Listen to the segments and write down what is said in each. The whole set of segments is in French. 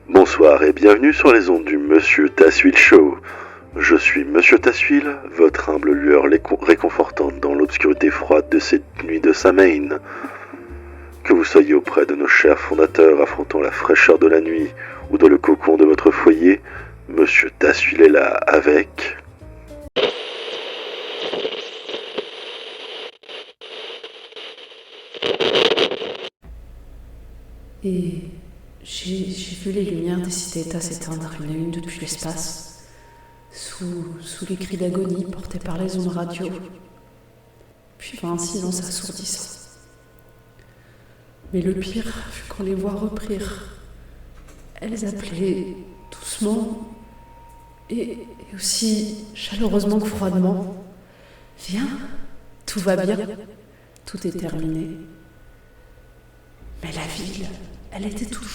Bonsoir et bienvenue sur les ondes du Monsieur Tassuil Show. Je suis Monsieur Tassuil, votre humble lueur réconfortante dans l'obscurité froide de cette nuit de Samhain. Que vous soyez auprès de nos chers fondateurs affrontant la fraîcheur de la nuit ou dans le cocon de votre foyer, Monsieur Tassuil est là avec... Et j'ai vu les lumières des cités-états s'éteindre une à une depuis l'espace, sous les cris d'agonie portés par les ondes radio, puis vint un silence assourdissant. Mais le pire fut quand les voix reprirent. Elles appelaient doucement et aussi chaleureusement que froidement. « Viens, tout va bien, tout est terminé. » Mais la ville, elle était toujours...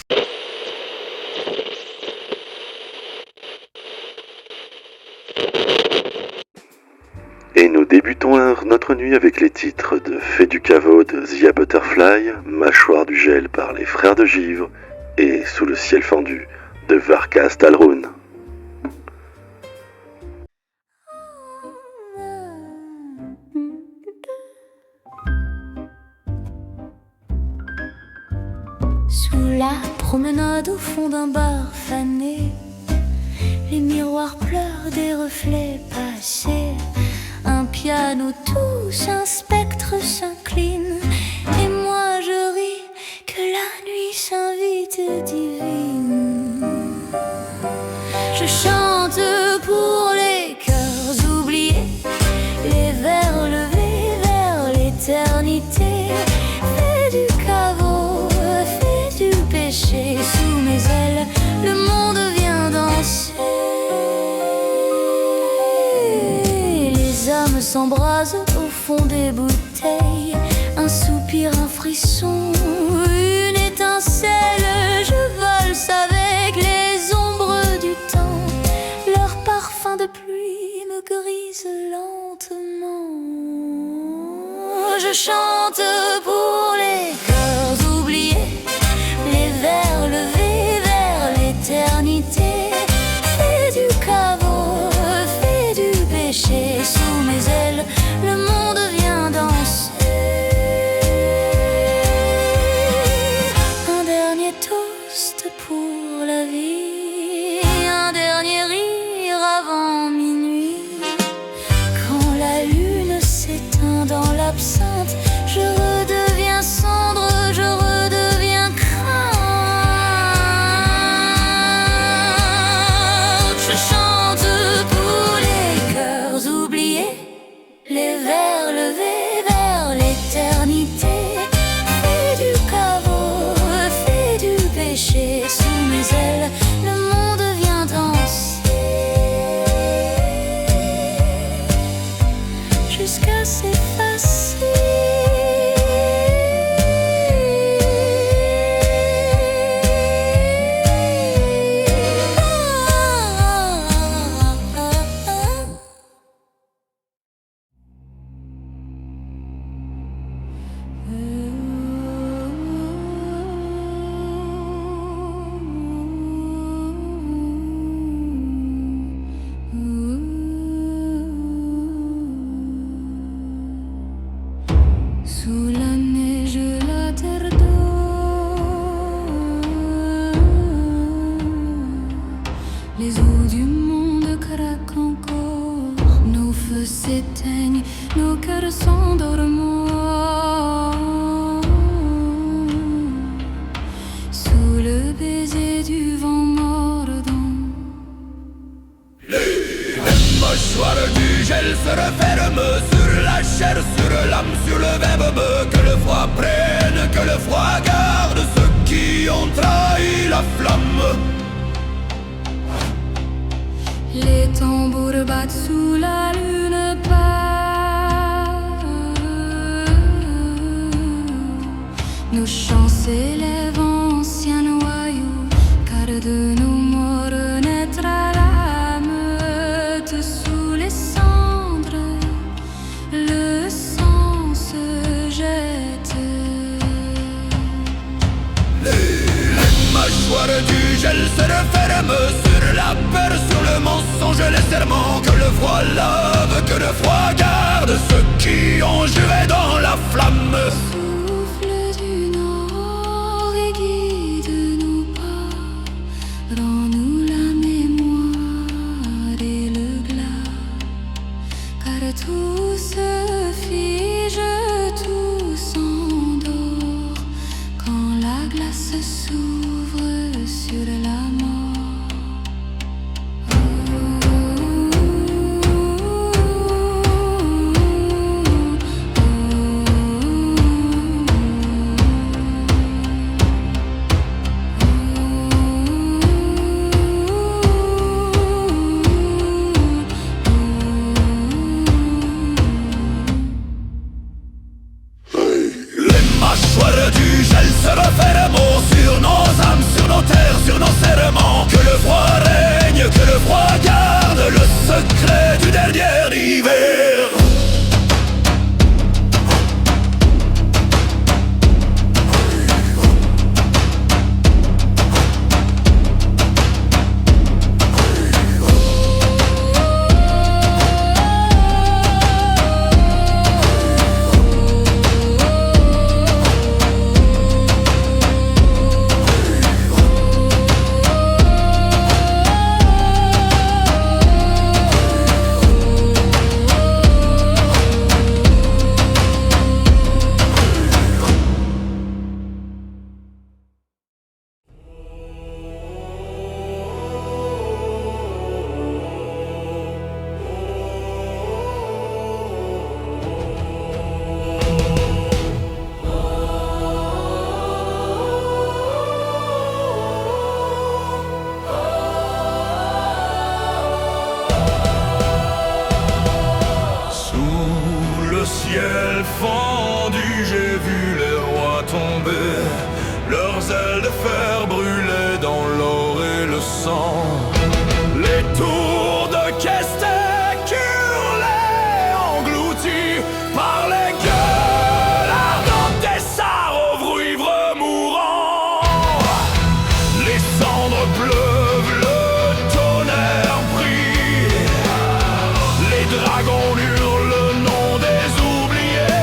Et nous débutons notre nuit avec les titres de Fait du caveau de Zia Butterfly, Mâchoire du gel par les frères de Givre et Sous le ciel fendu de Varkas Talrun. Sous la promenade au fond d'un bar fané, les miroirs pleurent des reflets passés. Un piano touche, un spectre s'incline, et moi je ris que la nuit s'invite divine. Je chante pour les cœurs oubliés, les vers levés vers l'éternité. Sous mes ailes, le monde vient danser. Les âmes s'embrasent au fond des bouteilles. Un soupir, un frisson, une étincelle. Je valse avec les ombres du temps. Leur parfum de pluie me grise lentement. Je chante pour les cœurs oubliés, vers levé vers l'éternité. Fais du caveau, fais du péché. Sous mes ailes, le monde vient danser. Un dernier toast pour la vie, un dernier rire avant minuit. Quand la lune s'éteint dans l'absinthe, je redeviens cendre, je redeviens crainte. Les vers levés vers l'éternité. Fais du caveau, fais du péché. Sous mes ailes, le monde vient danser. Jusqu'à s'effacer. Sous la neige, la terre d'eau, les eaux du monde craquent encore. Nos feux s'éteignent, nos cœurs s'endorment. Sous le baiser du vent mordant, les mâchoires du gel se referment sur la chair, sur l'âme, sur le verbe. Que le froid prenne, que le froid garde ceux qui ont trahi la flamme. les tambours battent sous la lune pâle. Nos chants s'élèvent, anciens noyaux, car de nos morts naîtra la meute. Sous les cendres, le sang se jette. Les mâchoires du gel se refait le mesure, la peur sur le mensonge, les serments, que le froid lave, que le froid garde ceux qui ont juré dans la flamme. Souffle du nord et guide nos pas, rends-nous la mémoire et le glas, car tout se fige, tout s'endort quand la glace s'ouvre sur la mort. Les mâchoires du gel se referment sur nos âmes, sur nos terres, sur nos serments. Que le froid règne, que le froid garde le secret du dernier hiver. Sous le ciel fendu, j'ai vu les rois tomber, leurs ailes de fer brûlaient dans l'or et le sang. Les tours de Kestek hurlaient, engloutis par les gueules ardentes des sarres ivres mourants. Les cendres pleuvent, le tonnerre brille, les dragons hurlent le nom des oubliés.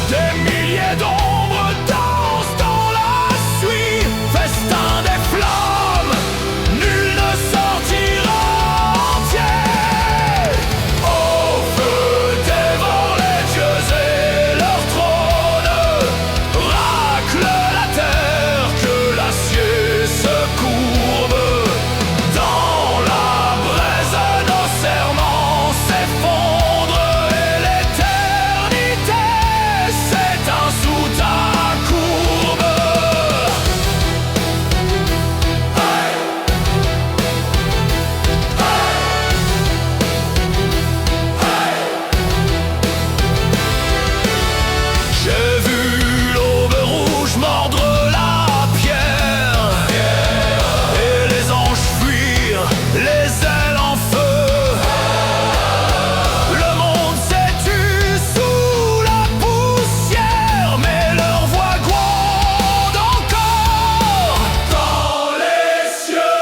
Des milliers d'ombres dansent dans la suie, festin des flammes, nul ne sortira entier. Au feu dévore les dieux et leur trône, racle la terre que l'acier se courbe. Dans la braise nos serments s'effondrent et l'éternité s'éteint sous ta courbe. J'ai vu l'aube rouge mordre la pierre et les anges fuir, les ailes en feu. Le monde s'est tu sous la poussière, mais leur voix gronde encore dans les cieux.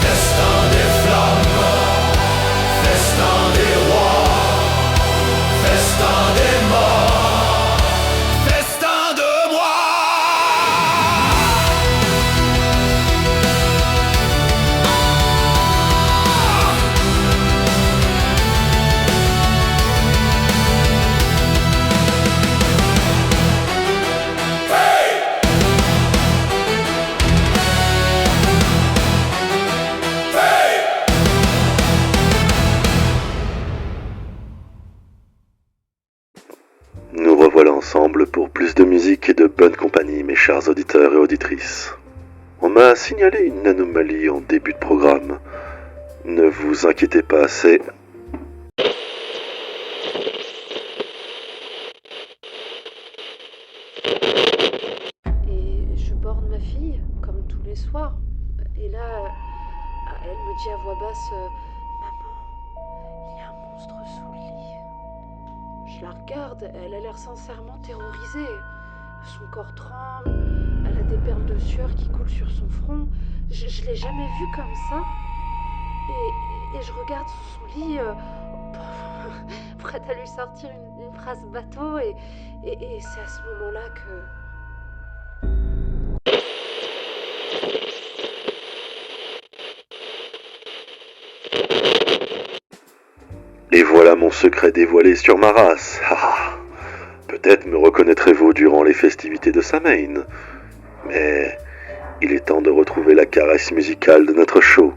Destin des flammes, destin des rois, destin des morts, destin de moi. Nous revoilà ensemble pour plus de musique et de bonne compagnie, mes chers auditeurs et auditrices. On m'a signalé une anomalie en début de programme. Ne vous inquiétez pas, c'est... Et je borne ma fille, comme tous les soirs. Et là, elle me dis à voix basse Maman, il y a un monstre sous le lit. Je la regarde, elle a l'air sincèrement terrorisée. Son corps tremble, elle a des perles de sueur qui coulent sur son front. Je l'ai jamais vue comme ça. Et je regarde sous son lit, prête à lui sortir une phrase bateau, et c'est à ce moment-là que... Et voilà mon secret dévoilé sur ma race. Peut-être me reconnaîtrez-vous durant les festivités de Samhain. Mais il est temps de retrouver la caresse musicale de notre show.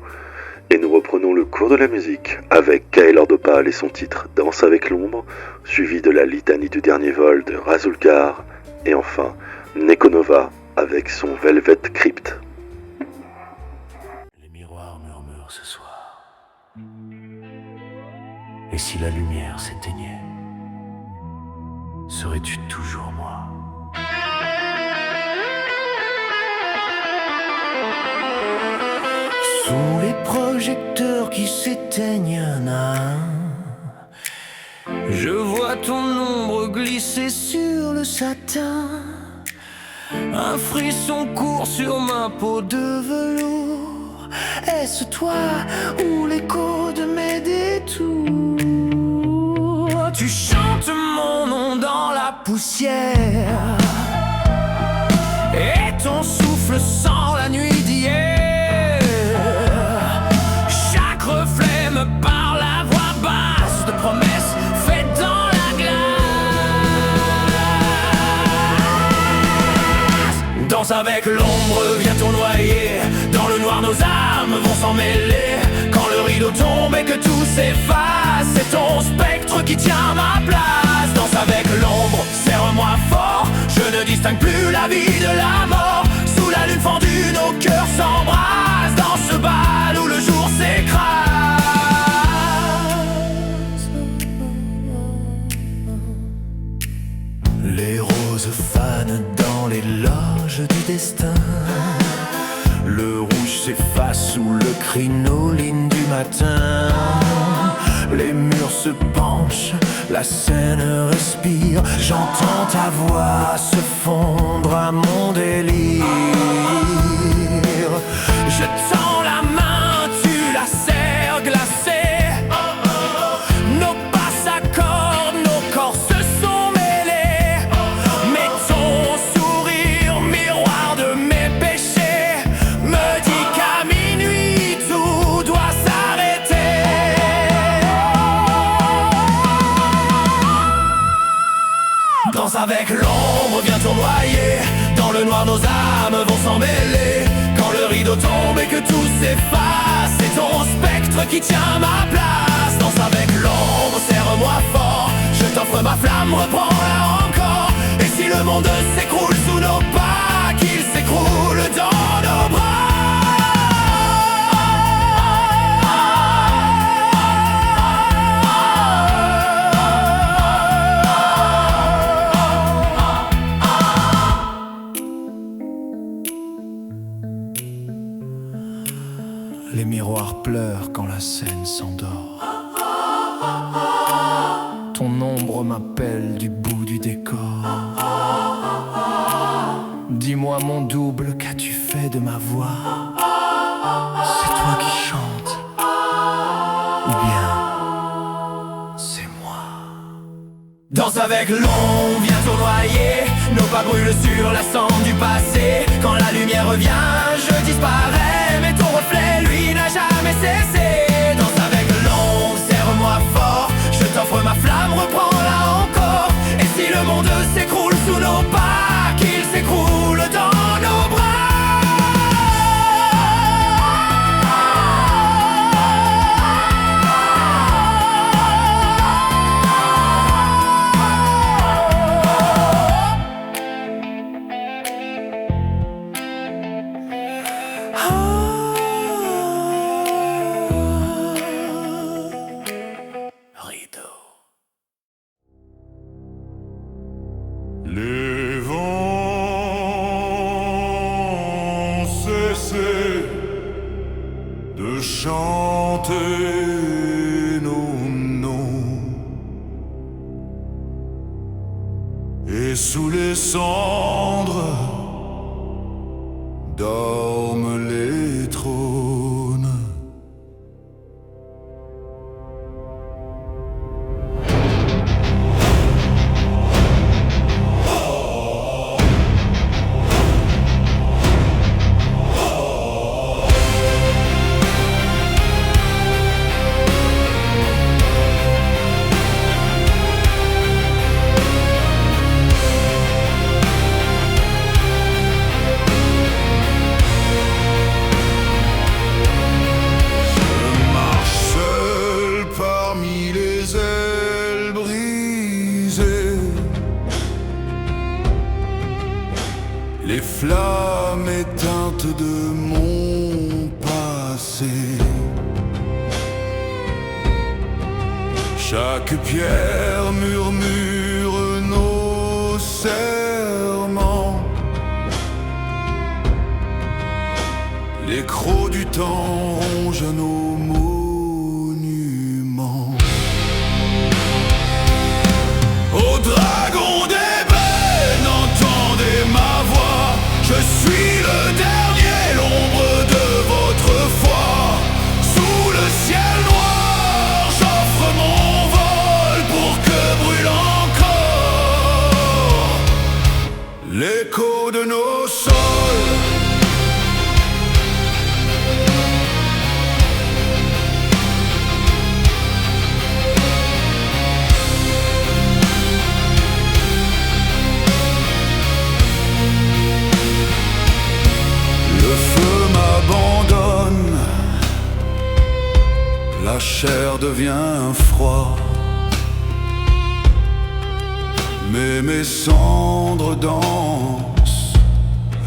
Et nous reprenons le cours de la musique avec Kael Ordopal et son titre Danse avec l'ombre, suivi de la litanie du dernier vol de Razulgar, et enfin Nekonova avec son Velvet Crypt. Les miroirs murmurent ce soir. Et si la lumière s'éteignait, serais-tu toujours moi? Sous les projecteurs qui s'éteignent un à un, je vois ton ombre glisser sur le satin. Un frisson court sur ma peau de velours. Est-ce toi ou l'écho de mes détours? Tu chantes mon nom dans la poussière, et ton souffle sent la nuit d'hier. Chaque reflet me parle à voix basse de promesses faites dans la glace. Danse avec l'ombre, viens tournoyer. Dans le noir nos âmes vont s'en mêler. Quand le rideau tombe et que tout s'efface, c'est ton spectre qui tient ma place. Danse avec l'ombre, serre-moi fort. Je ne distingue plus la vie de la mort. Sous la lune fendue, nos cœurs s'embrassent. Dans ce bal où le jour s'écrase. Les roses fanent dans les loges du destin. Le rouge s'efface sous le crinoline du matin. Les murs se penchent, la scène respire. J'entends ta voix se fondre à mon délire. Je tends la main, tu la serres glacée. Nos pas s'accordent, nos corps se sont mêlés. Mais ton sourire, miroir de mes péchés, me dit qu'à minuit tout doit s'arrêter. Danse avec l'ombre, viens tournoyer. Dans le noir nos âmes vont s'en mêler. Quand le rideau tombe et que tout s'efface, c'est ton spectre qui tient ma place. Danse avec l'ombre, serre-moi fort. Je t'offre ma flamme, reprends-la encore. Et si le monde s'écroule sous nos pas, qu'il s'écroule dans nos bras. Les miroirs pleurent quand la scène s'endort. Ton ombre m'appelle du bout du décor. Dis-moi mon double, qu'as-tu fait de ma voix? C'est toi qui chantes, ou bien c'est moi? Danse avec l'ombre, viens tournoyer. Nos pas brûlent sur la cendre du passé. Quand la lumière revient, je disparais. Mais ton reflet, lui, n'a jamais cessé. Danse avec l'ombre, serre-moi fort. Je t'offre ma flamme, reprends-la encore. Et si le monde s'écroule sous nos pas, qu'il s'écroule dans nos bras. chanter nos noms. Et sous les cendres dorment les trônes. Les flammes éteintes de mon passé. Chaque pierre murmure nos serments. Les crocs du temps rongent nos monuments. Au dragon d'ébène, entendez ma voix. Je suis le dernier, l'ombre de votre foi. Sous le ciel noir, j'offre mon vol pour que brûle encore l'écho de nos sols. La chair devient froid, mais mes cendres dansent,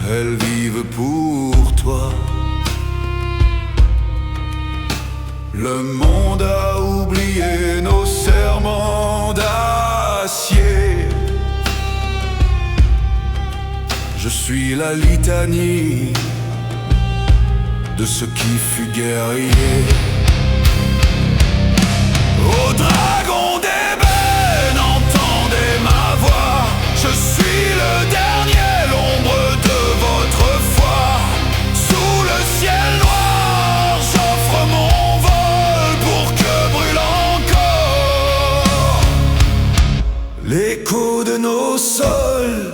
elles vivent pour toi. Le monde a oublié nos serments d'acier. Je suis la litanie de ce qui fut guerrier. Au dragon d'ébène, entendez ma voix. Je suis le dernier, l'ombre de votre foi. Sous le ciel noir, j'offre mon vol pour que brûle encore l'écho de nos sols.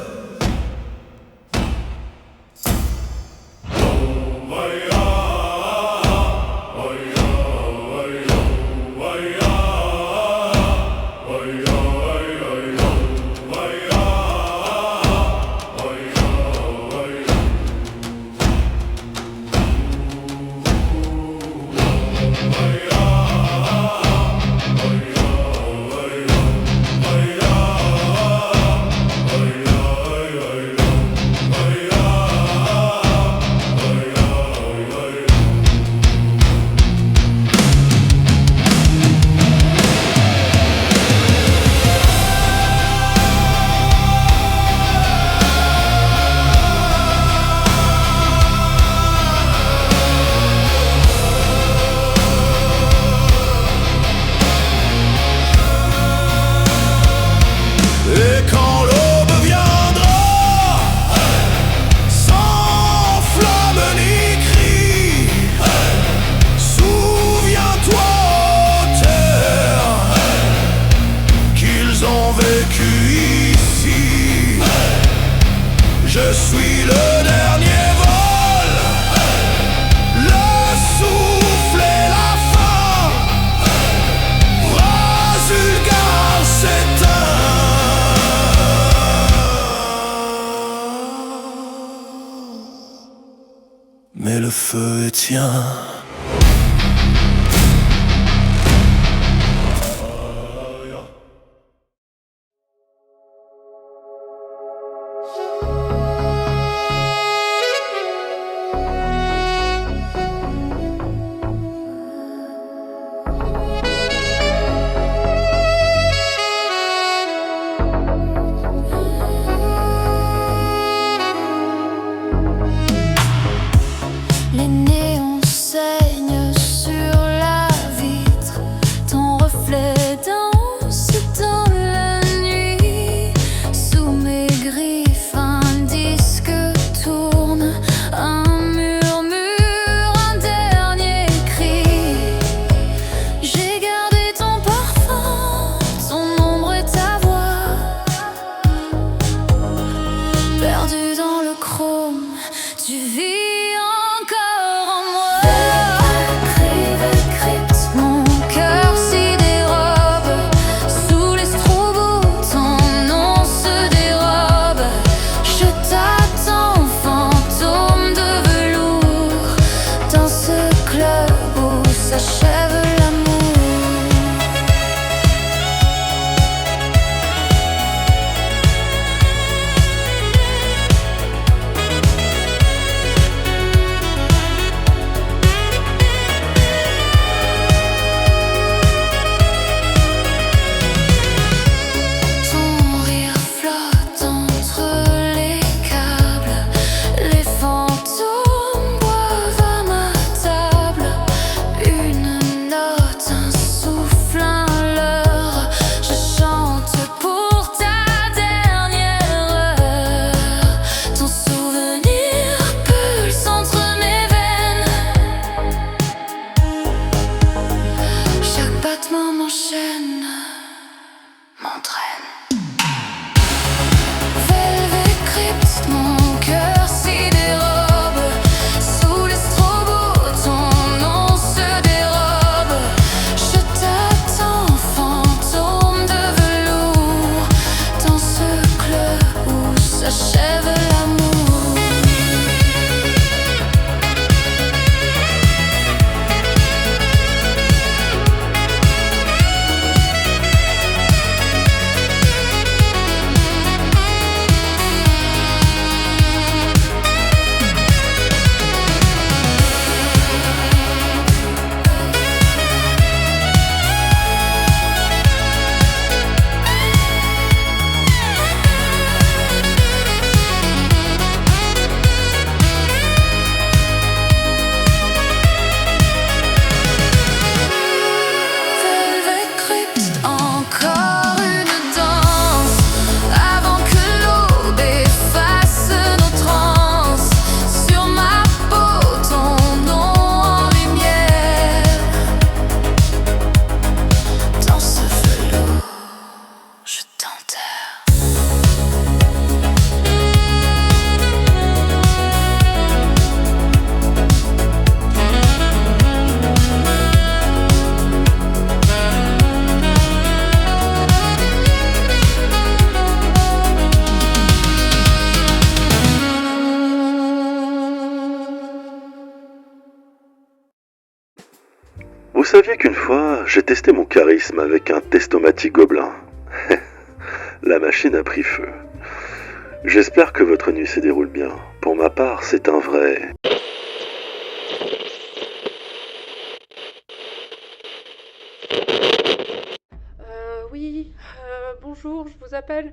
Je suis le dernier vol, le souffle et la fin. Razulgar s'éteint, mais le feu est tien. Les néons saviez qu'une fois, j'ai testé mon charisme avec un testomatique gobelin. La machine a pris feu. J'espère que votre nuit se déroule bien. Pour ma part, c'est un vrai... Oui, bonjour, je vous appelle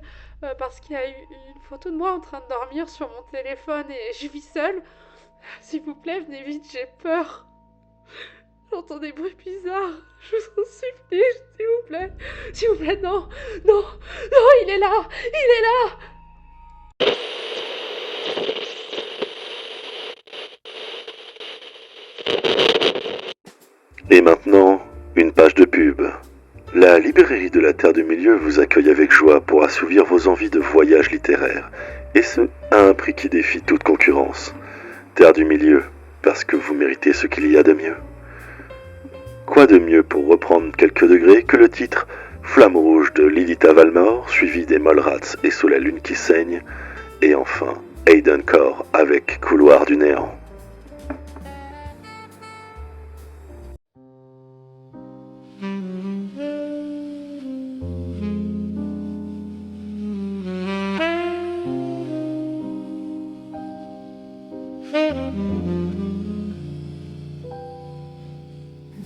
parce qu'il y a eu une photo de moi en train de dormir sur mon téléphone et je vis seule. S'il vous plaît, venez vite, j'ai peur. J'entends des bruits bizarres. Je vous en supplie, s'il vous plaît. S'il vous plaît, non, non, non, il est là, il est là. Et maintenant, une page de pub. La librairie de la Terre du Milieu vous accueille avec joie pour assouvir vos envies de voyage littéraire, et ce, à un prix qui défie toute concurrence. Terre du Milieu, parce que vous méritez ce qu'il y a de mieux. Quoi de mieux pour reprendre quelques degrés que le titre Flamme rouge de Lilita Valmore, suivi des Mallrats et Sous la lune qui saigne, et enfin Aiden Core avec Couloir du néant.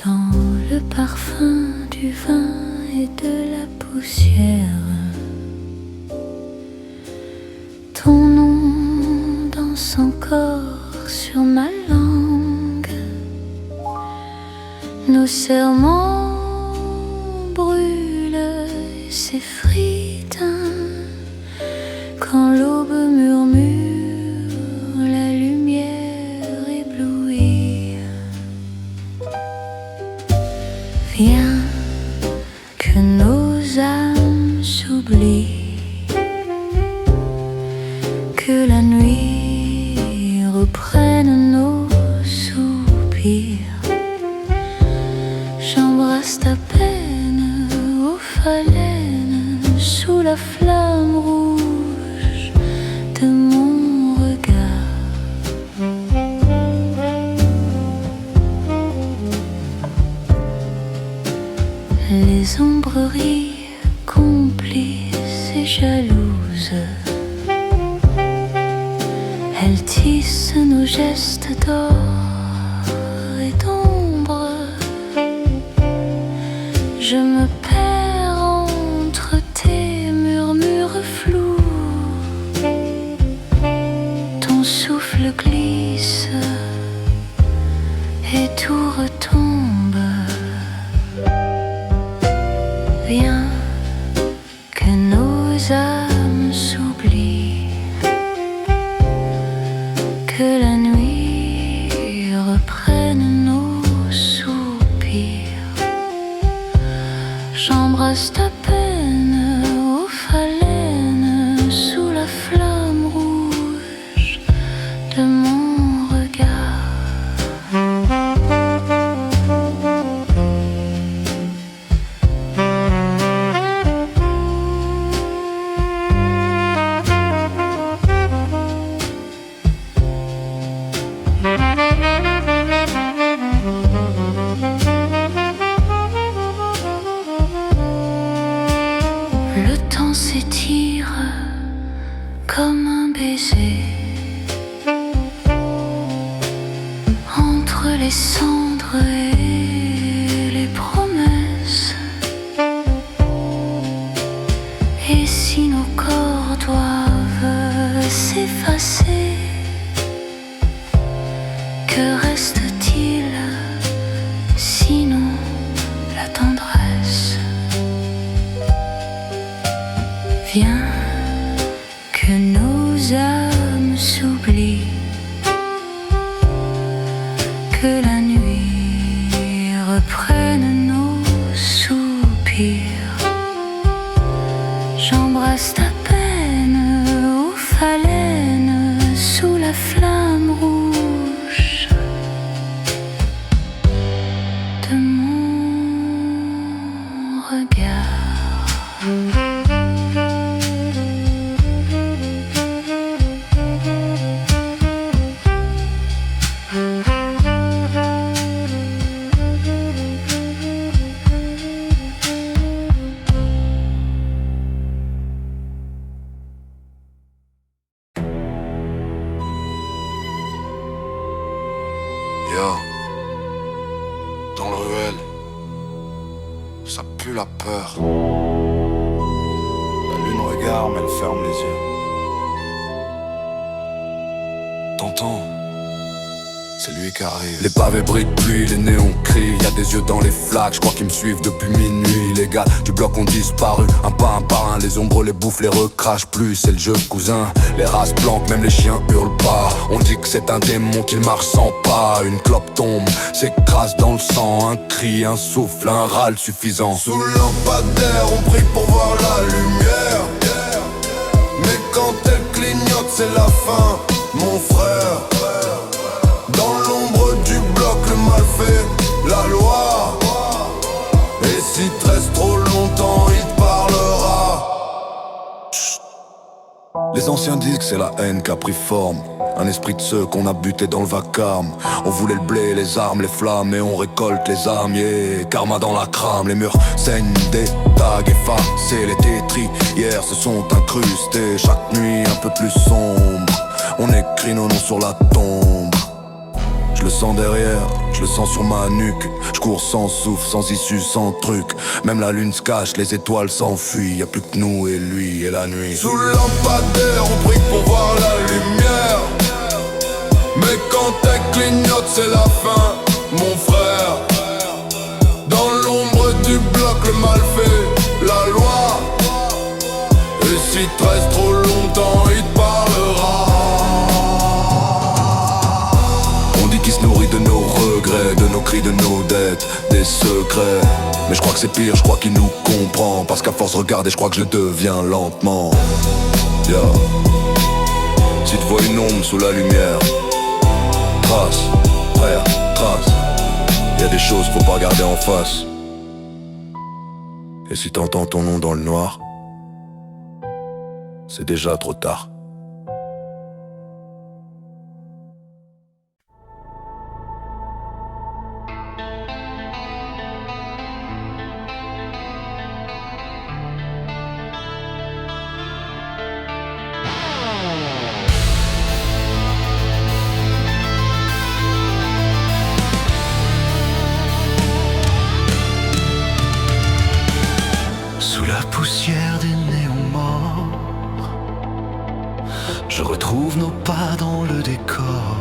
Dans le parfum du vin et de la poussière, ton nom danse encore sur ma langue. Nos serments brûlent et s'effritent quand l'aube murmure la lumière éblouie. Viens que nos âmes s'oublient, que la nuit reprenne nos soupirs. J'embrasse ta peine aux phalènes sous la flamme rouge de mon regard. Les ombreries complices et jalouses, elles tissent nos gestes d'or et d'ombre. Je me perds entre tes murmures flous. Ton souffle glisse et tout retombe. Viens que nos âmes s'oublient, que la nuit reprenne nos soupirs. J'embrasse ta peine aux phalènes sous la flamme rouge de mon regard. Le temps s'étire comme un baiser entre les cendres et les promesses. Et si nos corps doivent s'effacer, que reste-t-il sinon la tendresse? Viens que nos âmes s'oublient, que la nuit reprenne nos soupirs. J'embrasse ta peine aux phalènes sous la flamme rouge de mon regard. Dans le ruelle, ça pue la peur. La lune regarde, mais elle ferme les yeux. T'entends? C'est lui qui arrive. Les pavés brillent de pluie, les néons crient. Y'a des yeux dans les flaques, je crois qu'ils me suivent depuis minuit. Les gars du bloc ont disparu, un par un. Les ombres les bouffent, les recrachent plus. C'est le jeu cousin, les races planquent, même les chiens hurlent pas. On dit que c'est un démon qu'il marche sans pas. Une clope tombe, s'écrase dans le sang. Un cri, un souffle, un râle suffisant. Sous le lampadaire, on prie pour voir la lumière. Mais quand elle clignote, c'est la fin, mon frère. Dans l'ombre du bloc, le mal fait la loi. Et si tu restes trop longtemps, il te parlera. Chut. Les anciens disent que c'est la haine qui a pris forme. Un esprit de ceux qu'on a buté dans le vacarme. On voulait le blé, les armes, les flammes. Et on récolte les âmes, yeah. Karma dans la crame. Les murs saignent des tags effacés. Les tétris hier se sont incrustés. Chaque nuit un peu plus sombre. On écrit nos noms sur la tombe. Je le sens derrière, je le sens sur ma nuque. Je cours sans souffle, sans issue, sans truc. Même la lune se cache, les étoiles s'enfuient. Y'a plus que nous et lui et la nuit. Sous le lampadaire, on prie pour voir la lumière. Mais quand elle clignote, c'est la fin, mon frère. Dans l'ombre du bloc, le mal fait la loi. Et si tu restes trop longtemps, il te parlera. Qui se nourrit de nos regrets, de nos cris, de nos dettes, des secrets. Mais je crois que c'est pire, je crois qu'il nous comprend. Parce qu'à force de regarder, je crois que je le deviens lentement. Yeah. Si tu vois une ombre sous la lumière, trace, frère, trace. Y'a des choses faut pas regarder en face. Et si t'entends ton nom dans le noir, c'est déjà trop tard. Poussière des néons morts, je retrouve nos pas dans le décor.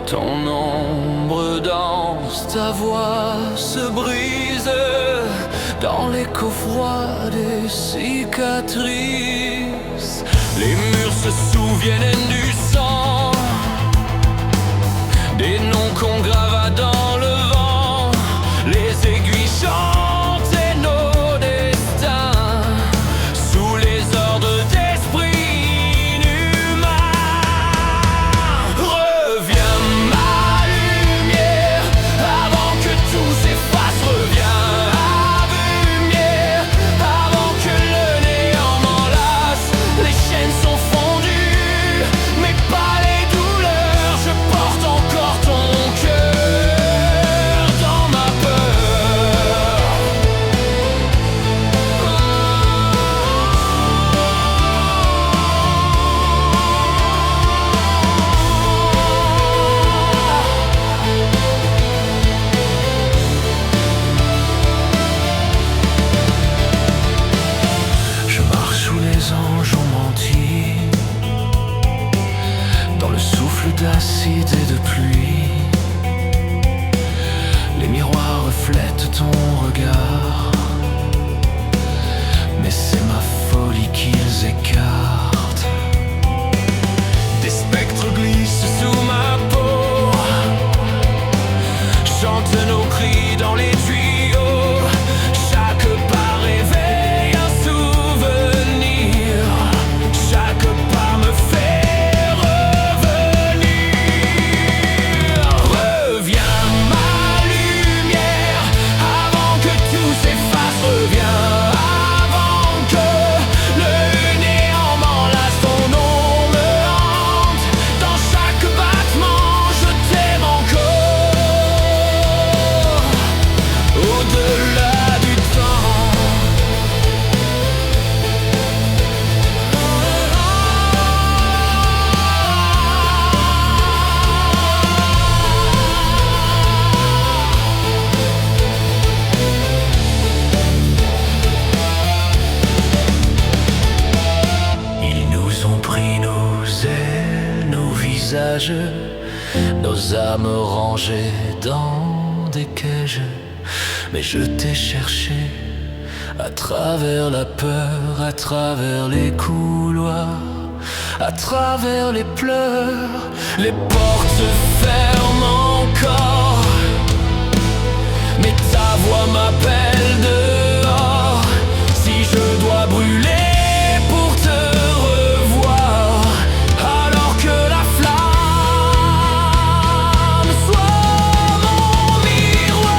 Ton ombre danse, ta voix se brise dans l'écho froid des cicatrices. Les murs se souviennent du sang, des noms qu'on grava dans le vent. Les aiguilles chantent. Pas les douleurs, je porte encore ton cœur. pièges, nos âmes rangées dans des cages. Mais je t'ai cherché à travers la peur, à travers les couloirs, à travers les pleurs. Les portes se ferment encore, mais ta voix m'appelle dehors. Si je dois brûler pour te revoir, alors que la flamme soit mon miroir.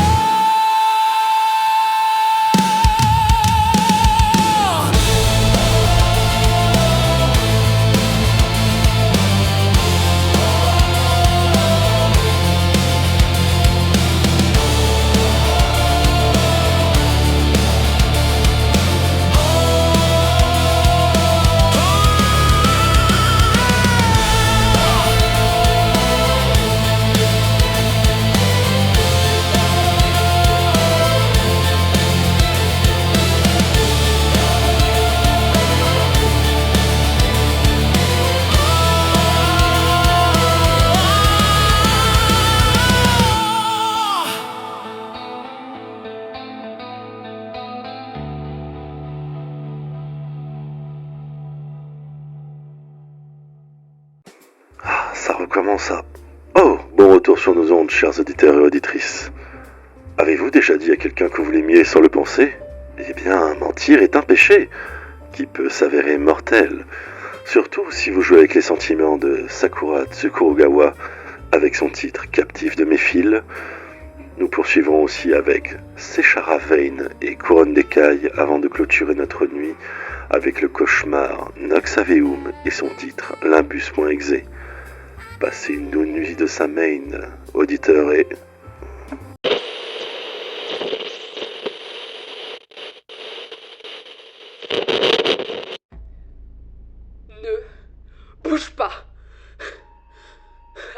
Ça recommence à... Oh, bon retour sur nos ondes, chers auditeurs et auditrices. Avez-vous déjà dit à quelqu'un que vous l'aimiez sans le penser? Eh bien, mentir est un péché qui peut s'avérer mortel. Surtout si vous jouez avec les sentiments de Sakura Tsukurogawa avec son titre Captif de mes fils. Nous poursuivons aussi avec Sechara Vane et Couronne d'écailles avant de clôturer notre nuit avec le cauchemar Nox Aveum et son titre Limbus-exe. Passez une bonne nuit de Samhain, auditeurs et... Ne bouge pas.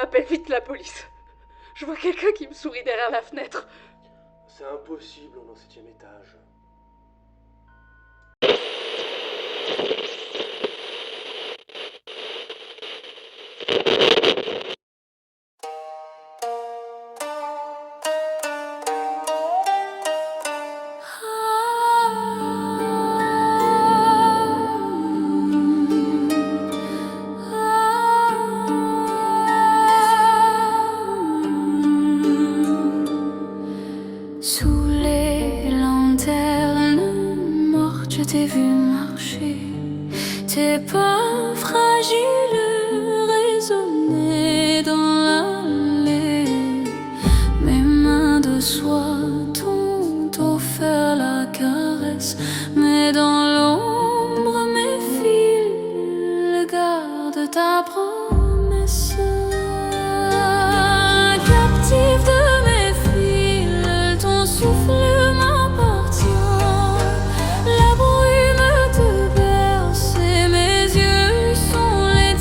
Appelle vite la police. Je vois quelqu'un qui me sourit derrière la fenêtre. C'est impossible, on est au 7e étage. Sous les lanternes mortes, je t'ai vu marcher. Tes pas fragiles résonnaient dans l'allée. Mes mains de soie t'ont offert la caresse, mais dans l'ombre mes fils gardent ta promesse. Captif de mes fils, ton souffle m'appartient. La brume te berce et mes yeux sont les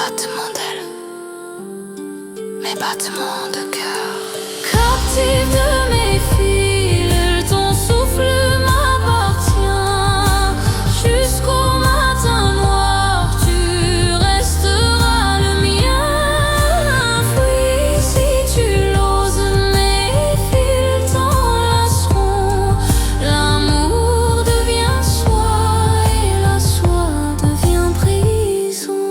battements d'ailes, mes battements de cœur. Captive de mes fils, ton souffle m'appartient. Jusqu'au matin noir, tu resteras le mien. Fuis si tu l'oses, mes fils t'enlaceront. L'amour devient soie et la soie devient prison.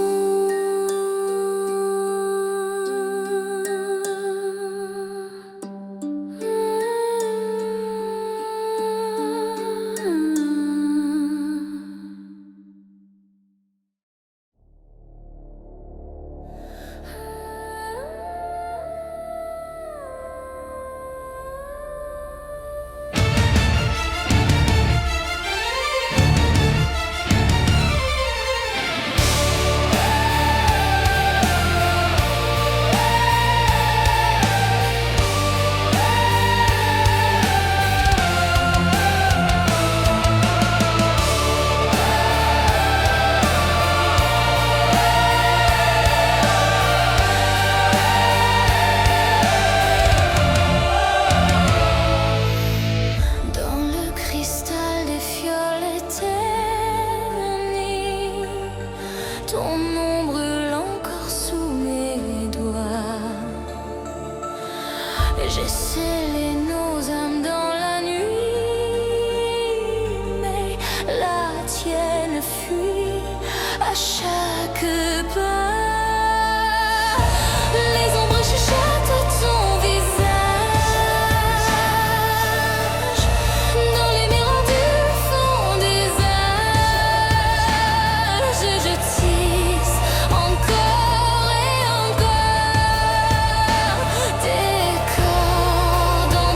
Dans le cristal des fioles éternies, ton nom brûle encore sous mes doigts. J'ai scellé nos âmes dans la nuit, mais la tienne fuit à chaque pas. Les ombres chuchotent ton visage dans les miroirs du fond des âges. Je tisse encore et encore des cordes en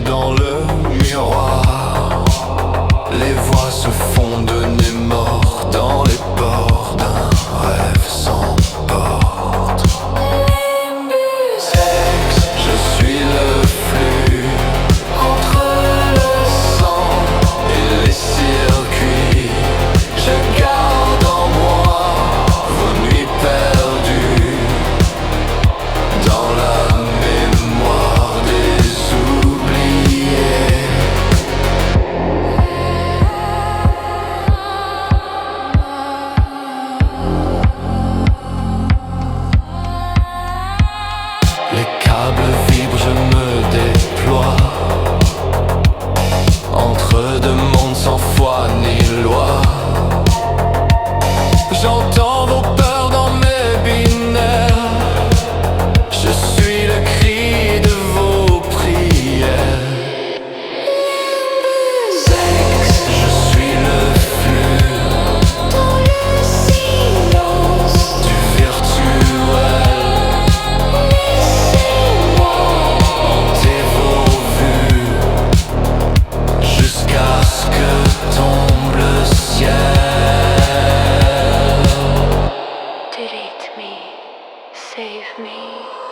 dans le miroir. Les voix se font donner mort dans les ports d'un rêve sans porte. Sexe, je suis le flux entre le sang et les circuits. Je garde en moi vos nuits perdues dans la mémoire des oubliés. Les câbles vibrent, je me déploie entre deux mondes sans foi ni loi. J'entends vos peurs dans mes binaires. Je suis le cri de vos prières. Sexe, je suis le flux dans le silence du virtuel. Laissez-moi hanter vos vues jusqu'à ce que tombe le ciel. Delete me, save me.